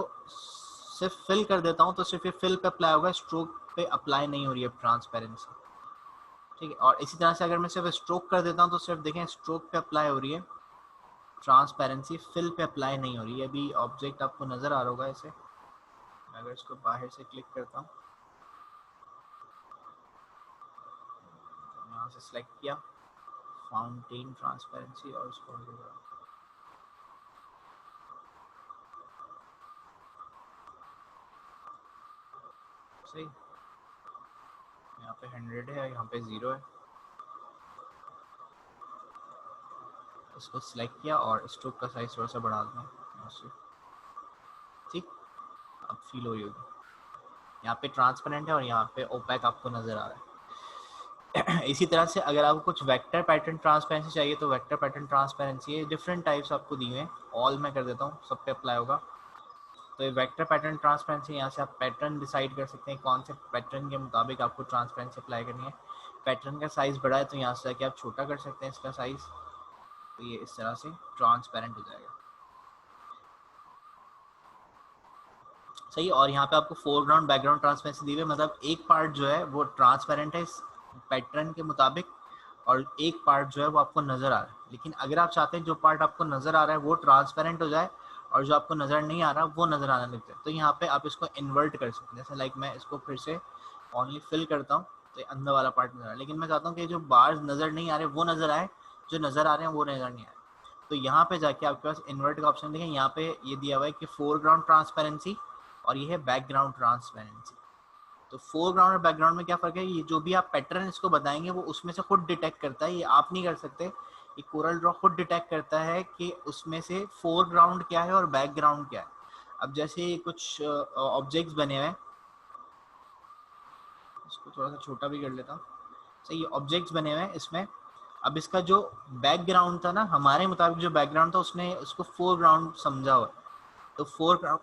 Speaker 1: सिर्फ फिल कर देता हूँ तो सिर्फ ये फिल पे अप्लाई होगा, स्ट्रोक पे अप्लाई नहीं हो रही है ट्रांसपेरेंसी, ठीक है। और इसी तरह से अगर मैं सिर्फ स्ट्रोक कर देता हूँ तो सिर्फ देखें स्ट्रोक पे अप्लाई हो रही है ट्रांसपेरेंसी, फिल पे अप्लाई नहीं हो रही है। अभी ऑब्जेक्ट आपको नजर आ रहा होगा ऐसे, अगर इसको बाहर से क्लिक करता हूँ, यहाँ से सिलेक्ट किया फाउंटेन ट्रांसपेरेंसी और इसको सही, यहाँ पे 100 है, यहाँ पे 0 है, इसको सिलेक्ट किया और स्ट्रोक का साइज थोड़ा सा बढ़ा दूँ, ठीक। अब फील हो रही होगी, यहाँ पे ट्रांसपेरेंट है और यहाँ पे ओपेक आपको नजर आ रहा है। इसी तरह से अगर आपको कुछ वेक्टर पैटर्न ट्रांसपेरेंसी चाहिए तो वेक्टर पैटर्न ट्रांसपेरेंसी है, डिफरेंट टाइप्स आपको दिए हैं। ऑल में कर देता हूँ, सब पे अप्लाई होगा। तो ये वेक्टर पैटर्न ट्रांसपेरेंसी, यहाँ से आप पैटर्न डिसाइड कर सकते हैं कौन से पैटर्न के मुताबिक आपको ट्रांसपेरेंसी अप्लाई करनी है। पैटर्न का साइज बड़ा है तो यहाँ से जाके आप छोटा कर सकते हैं इसका साइज, तो ये इस तरह से ट्रांसपेरेंट हो जाएगा, सही। और यहाँ पे आपको फोरग्राउंड बैकग्राउंड ट्रांसपेरेंसी दी हुई है, मतलब एक पार्ट जो है वो ट्रांसपेरेंट है इस पैटर्न के मुताबिक और एक पार्ट जो है वो आपको नजर आ रहा है। लेकिन अगर आप चाहते हैं जो पार्ट आपको नजर आ रहा है वो ट्रांसपेरेंट हो जाए और जो आपको नजर नहीं आ रहा वो नजर आने लग जाए, तो यहाँ पे आप इसको इन्वर्ट कर सकते हैं। जैसे लाइक मैं इसको फिर से ओनली फिल करता हूँ तो अंदर वाला पार्ट नजर आ रहा है, लेकिन मैं चाहता हूँ कि जो बार्स नजर नहीं आ रहे वो नजर आए, जो नजर आ रहे हैं वो नजर नहीं आए। तो यहाँ पे जाके आपके पास इन्वर्ट का ऑप्शन देखें, यहाँ पे ये दिया हुआ है कि फोरग्राउंड ट्रांसपेरेंसी और ये है बैकग्राउंड ट्रांसपेरेंसी। तो फोरग्राउंड और बैकग्राउंड में क्या फर्क है, ये जो भी आप पैटर्न इसको बताएंगे वो उसमें से खुद डिटेक्ट करता है, ये आप नहीं कर सकते। ये कोरल ड्रॉ खुद डिटेक्ट करता है कि उसमें से फोरग्राउंड क्या है और बैकग्राउंड क्या है। अब जैसे कुछ ऑब्जेक्ट्स बने हुए हैं, इसको थोड़ा सा छोटा भी कर लेता हूँ, सही। ये ऑब्जेक्ट्स बने हुए हैं इसमें, अब इसका जो बैकग्राउंड था ना, हमारे मुताबिक जो बैकग्राउंड था उसने उसको फोरग्राउंड समझा हुआ, तो फोरग्राउंड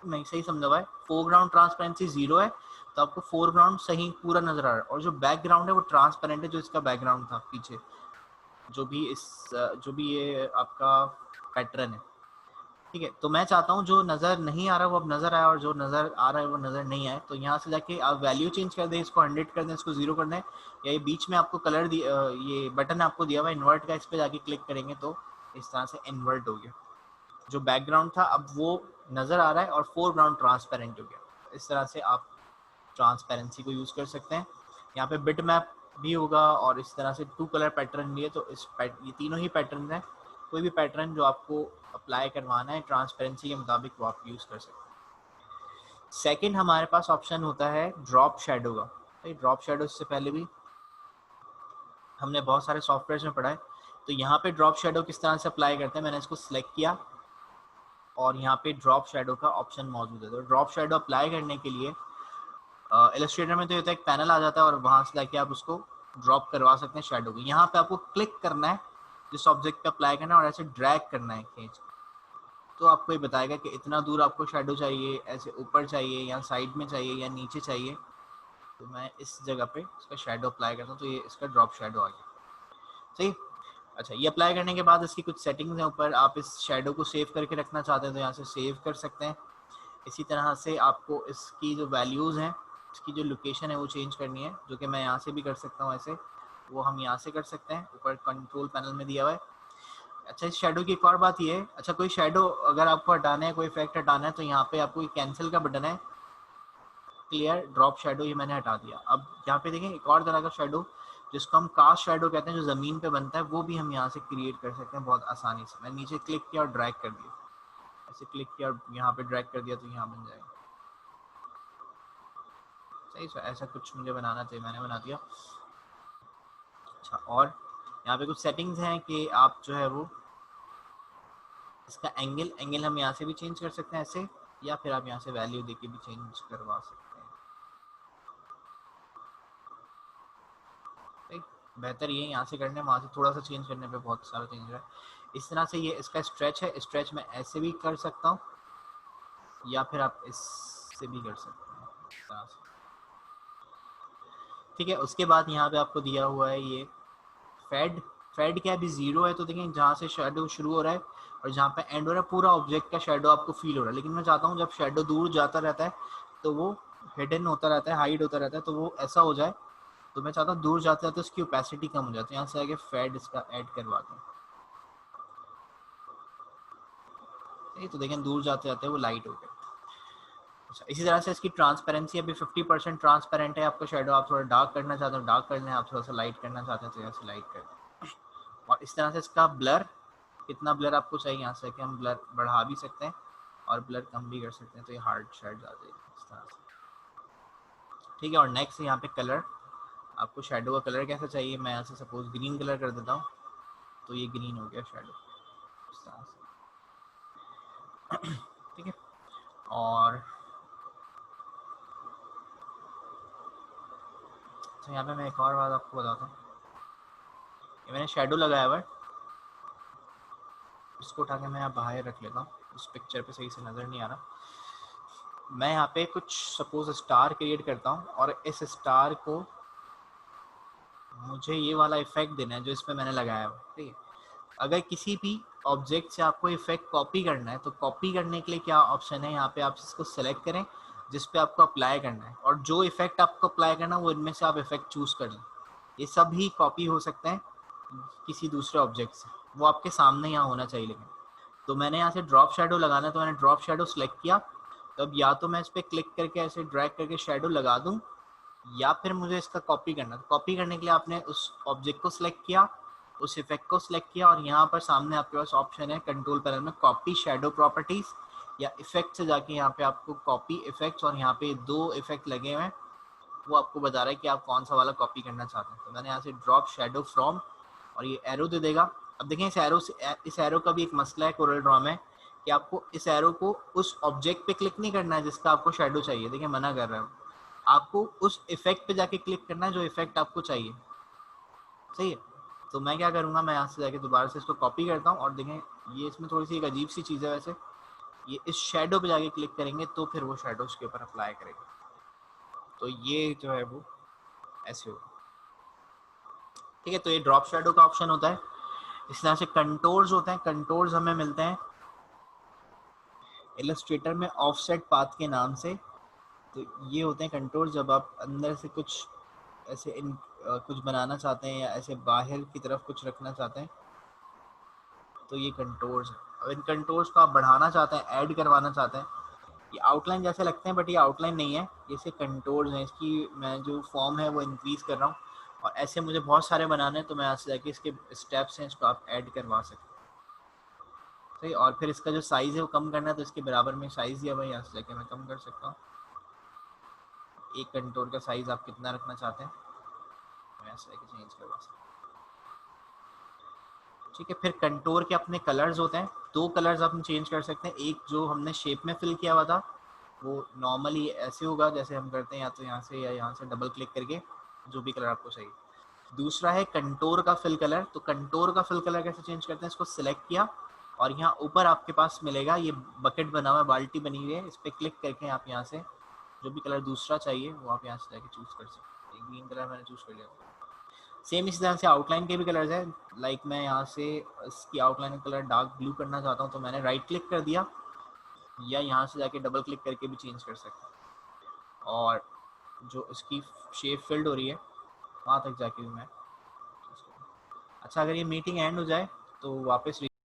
Speaker 1: नहीं सही समझा हुआ है। फोरग्राउंड ट्रांसपेरेंसी 0 है तो आपको फोरग्राउंड सही पूरा नजर आ रहा है, और जो बैकग्राउंड है वो ट्रांसपेरेंट है, जो इसका बैकग्राउंड था पीछे, जो भी ये आपका पैटर्न है, ठीक है। तो मैं चाहता हूँ जो नज़र नहीं आ रहा वो अब नज़र आए और जो नज़र आ रहा है वो नज़र नहीं आए, तो यहाँ से जाके आप वैल्यू चेंज कर दें, इसको 100 कर दें, इसको 0 कर दें, या ये बीच में आपको कलर ये बटन आपको दिया हुआ है इन्वर्ट का, इस पर जाके क्लिक करेंगे तो इस तरह से इन्वर्ट हो गया। जो बैकग्राउंड था अब वो नज़र आ रहा है और फोरग्राउंड ट्रांसपेरेंट हो गया। इस तरह से आप ट्रांसपेरेंसी को यूज़ कर सकते हैं। यहाँ पे बिट मैप भी होगा और इस तरह से 2 कलर पैटर्न भी है, तो ये तीनों ही पैटर्न हैं। कोई भी पैटर्न जो आपको अप्लाई करवाना है ट्रांसपेरेंसी के मुताबिक वो आप यूज़ कर सकते हैं। सेकंड हमारे पास ऑप्शन होता है ड्रॉप शेडो का। भाई ड्रॉप शेडो इससे पहले भी हमने बहुत सारे सॉफ्टवेयर में पढ़ा है। तो यहाँ पे ड्रॉप शेडो किस तरह से अप्लाई करते हैं, मैंने इसको सिलेक्ट किया और यहाँ पे ड्रॉप शेडो का ऑप्शन मौजूद है। तो ड्रॉप शेडो अप्लाई करने के लिए इलस्ट्रेटर में तो ये तो एक पैनल आ जाता है और वहाँ से जाके आप उसको ड्रॉप करवा सकते हैं शेडो को। यहाँ पे आपको क्लिक करना है जिस ऑब्जेक्ट पे अप्लाई करना है और ऐसे ड्रैग करना है खींच, तो आपको ये बताएगा कि इतना दूर आपको शेडो चाहिए, ऐसे ऊपर चाहिए या साइड में चाहिए या नीचे चाहिए। तो मैं इस जगह पे इसका शेडो अप्लाई करता हूँ तो ये इसका ड्रॉप शेडो आ गया, सही। अच्छा, ये अप्लाई करने के बाद इसकी कुछ सेटिंग्स हैं ऊपर, आप इस शेडो को सेव करके रखना चाहते हैं तो यहाँ से सेव कर सकते हैं। इसी तरह से आपको इसकी जो वैल्यूज़ हैं, इसकी जो लोकेशन है वो चेंज करनी है, जो कि मैं यहाँ से भी कर सकता हूँ, ऐसे वो हम यहाँ से कर सकते हैं, ऊपर कंट्रोल पैनल में दिया हुआ है। अच्छा, इस शेडो की एक और बात ये है, अच्छा कोई शेडो अगर आपको हटाना है, कोई इफेक्ट हटाना है, तो यहाँ पे आपको कैंसिल का बटन है, क्लियर ड्रॉप शेडो, ये मैंने हटा दिया। अब यहाँ पे देखें एक और तरह का शेडो जिसको हम कास्ट शेडो कहते हैं, जो ज़मीन पे बनता है, वो भी हम यहाँ से क्रिएट कर सकते हैं बहुत आसानी से। मैंने नीचे क्लिक किया और ड्रैग कर दिया, ऐसे क्लिक किया और यहाँ पे ड्रैग कर दिया तो यहाँ बन जाएगा। सही, ऐसा कुछ मुझे बनाना चाहिए, मैंने बना दिया। अच्छा, और यहाँ पे कुछ सेटिंग्स हैं कि आप जो है वो इसका एंगल हम यहाँ से भी चेंज कर सकते हैं ऐसे, या फिर आप यहाँ से वैल्यू देके भी चेंज करवा सकते हैं। ठीक, बेहतर ये यहाँ से करने, वहाँ से थोड़ा सा चेंज करने पे बहुत सारा चेंज है। इस तरह से ये इसका स्ट्रेच है, स्ट्रेच में ऐसे भी कर सकता हूँ, या फिर आप इससे भी कर सकते हैं इस तरह से। ठीक है, उसके बाद यहाँ पे आपको दिया हुआ है ये फेड। फेड क्या अभी 0 है, तो देखें जहाँ से शेडो शुरू हो रहा है और जहाँ पे एंड हो रहा है पूरा ऑब्जेक्ट का शेडो आपको फील हो रहा है। लेकिन मैं चाहता हूँ जब शेडो दूर जाता रहता है तो वो हिडन होता रहता है, हाइड होता रहता है, तो वो ऐसा हो जाए। तो मैं चाहता हूँ दूर जाते जाते उसकी ओपेसिटी कम हो जाती है। यहाँ से आगे फेड इसका ऐड करवा दूँ, तो देखें दूर जाते जाते वो लाइट हो गया। अच्छा, इसी तरह से इसकी ट्रांसपेरेंसी अभी 50% ट्रांसपेरेंट है। आपका शेडो आप थोड़ा डार्क करना चाहते हो डार्क कर लें, आप थोड़ा सा लाइट करना चाहते हैं तो यहाँ से लाइट कर लें। और इस तरह से इसका ब्लर, कितना ब्लर आपको चाहिए यहाँ से कि हम ब्लर बढ़ा भी सकते हैं और ब्लर कम भी कर सकते हैं, तो ये हार्ड शेड्स आ जाएगी इस तरह से। ठीक है, और नेक्स्ट यहाँ पे कलर, आपको शेडो का कलर कैसा चाहिए। मैं यहाँ से सपोज ग्रीन कलर कर देता हूँ, तो ये ग्रीन हो गया शेडो इस तरह से। ठीक है, और तो यहाँ पे मैं एक और बात आपको बताता हूँ। ये मैंने शेडो लगाया हुआ है, इसको उठा के मैं यहाँ बाहर रख लेता हूँ, उस पिक्चर पे सही से नज़र नहीं आ रहा। मैं यहाँ पे कुछ सपोज स्टार क्रिएट करता हूँ और इस स्टार को मुझे ये वाला इफेक्ट देना है जो इसमें मैंने लगाया हुआ। ठीक है, अगर किसी भी ऑब्जेक्ट से आपको इफेक्ट कॉपी करना है तो कॉपी करने के लिए क्या ऑप्शन है, यहाँ पे आप इसको सेलेक्ट करें जिस पे आपको अप्लाई करना है, और जो इफेक्ट आपको अप्लाई करना है वो इनमें से आप इफेक्ट चूज कर लें। ये सब ही कॉपी हो सकते हैं किसी दूसरे ऑब्जेक्ट से, वो आपके सामने यहाँ होना चाहिए। लेकिन तो मैंने यहाँ से ड्रॉप शेडो लगाना है, तो मैंने ड्रॉप शेडो सेलेक्ट किया। तो अब या तो मैं इस पर क्लिक करके ऐसे ड्रैग करके शेडो लगा दूँ, या फिर मुझे इसका कॉपी करना। तो कॉपी करने के लिए आपने उस ऑब्जेक्ट को सिलेक्ट किया, उस इफेक्ट को सिलेक्ट किया, और यहाँ पर सामने आपके पास ऑप्शन है कंट्रोल पैनल में कॉपी शेडो प्रॉपर्टीज, या इफेक्ट से जाके यहाँ पे आपको कॉपी इफेक्ट्स, और यहाँ पे 2 इफेक्ट लगे हुए हैं, वो आपको बता रहा है कि आप कौन सा वाला कॉपी करना चाहते हैं। तो मैंने यहाँ से ड्रॉप शेडो फ्रॉम, और ये एरो दे देगा। अब देखें इस एरो का भी एक मसला है कोरल ड्रॉ में, कि आपको इस एरो को उस ऑब्जेक्ट पे क्लिक नहीं करना है जिसका आपको शेडो चाहिए। देखिए मना कर रहा है, आपको उस इफेक्ट पे जाके क्लिक करना है जो इफेक्ट आपको चाहिए। सही है, तो मैं क्या करूँगा, मैं यहाँ से जाके दोबारा से इसको कॉपी करता हूँ, और देखें ये इसमें थोड़ी सी एक अजीब सी चीज़ है वैसे, ये इस शेडो पे जाके क्लिक करेंगे तो फिर वो शेडो उसके ऊपर अप्लाई करेगा। तो ये जो है वो ऐसे होगा। ठीक है, तो ये ड्रॉप शेडो का ऑप्शन होता है। इस तरह से कंटोर्स होते हैं, कंटोर्स हमें मिलते हैं इलस्ट्रेटर में ऑफसेट पाथ के नाम से। तो ये होते हैं कंटोर, जब आप अंदर से कुछ ऐसे कुछ बनाना चाहते हैं या ऐसे बाहर की तरफ कुछ रखना चाहते हैं, तो ये कंटोर्स हैं। अब इन कंटोर्स को आप बढ़ाना चाहते हैं, ऐड करवाना चाहते हैं, ये आउटलाइन जैसे लगते हैं बट ये आउटलाइन नहीं है, जैसे कंटोर्स हैं। इसकी मैं जो फॉर्म है वो इंक्रीज़ कर रहा हूँ, और ऐसे मुझे बहुत सारे बनाने हैं, तो मैं यहाँ से जाके इसके स्टेप्स हैं, इसको आप ऐड करवा सकते हैं। सही, और फिर इसका जो साइज़ है वो कम करना है, तो इसके बराबर में साइज़ दिया हुआ है, यहाँ से जाके मैं कम कर सकता हूँ। एक कंटोर का साइज़ आप कितना रखना चाहते हैं, मैं ऐसे जाके चेंज करवा सकता हूँ। ठीक है, फिर कंटोर के अपने कलर्स होते हैं, 2 कलर्स आप चेंज कर सकते हैं। एक जो हमने शेप में फिल किया हुआ था वो नॉर्मली ऐसे होगा जैसे हम करते हैं, या तो यहाँ से या यहाँ से डबल क्लिक करके जो भी कलर आपको चाहिए। दूसरा है कंटोर का फिल कलर। तो कंटोर का फिल कलर कैसे चेंज करते हैं, इसको सिलेक्ट किया और यहाँ ऊपर आपके पास मिलेगा ये बकेट बना हुआ है, बाल्टी बनी हुई है, इस पर क्लिक करके आप यहाँ से जो भी कलर दूसरा चाहिए वो आप यहाँ से जाके चूज़ कर सकते हैं। ग्रीन कलर मैंने चूज़ कर लिया। सेम इसी तरह से आउटलाइन के भी कलर्स हैं। लाइक मैं यहाँ से इसकी आउटलाइन का कलर डार्क ब्लू करना चाहता हूँ, तो मैंने राइट क्लिक कर दिया, या यहाँ से जाके डबल क्लिक करके भी चेंज कर सकता हूँ। और जो इसकी शेप फिल्ड हो रही है वहाँ तक जाके भी मैं। अच्छा, अगर ये मीटिंग एंड हो जाए तो वापस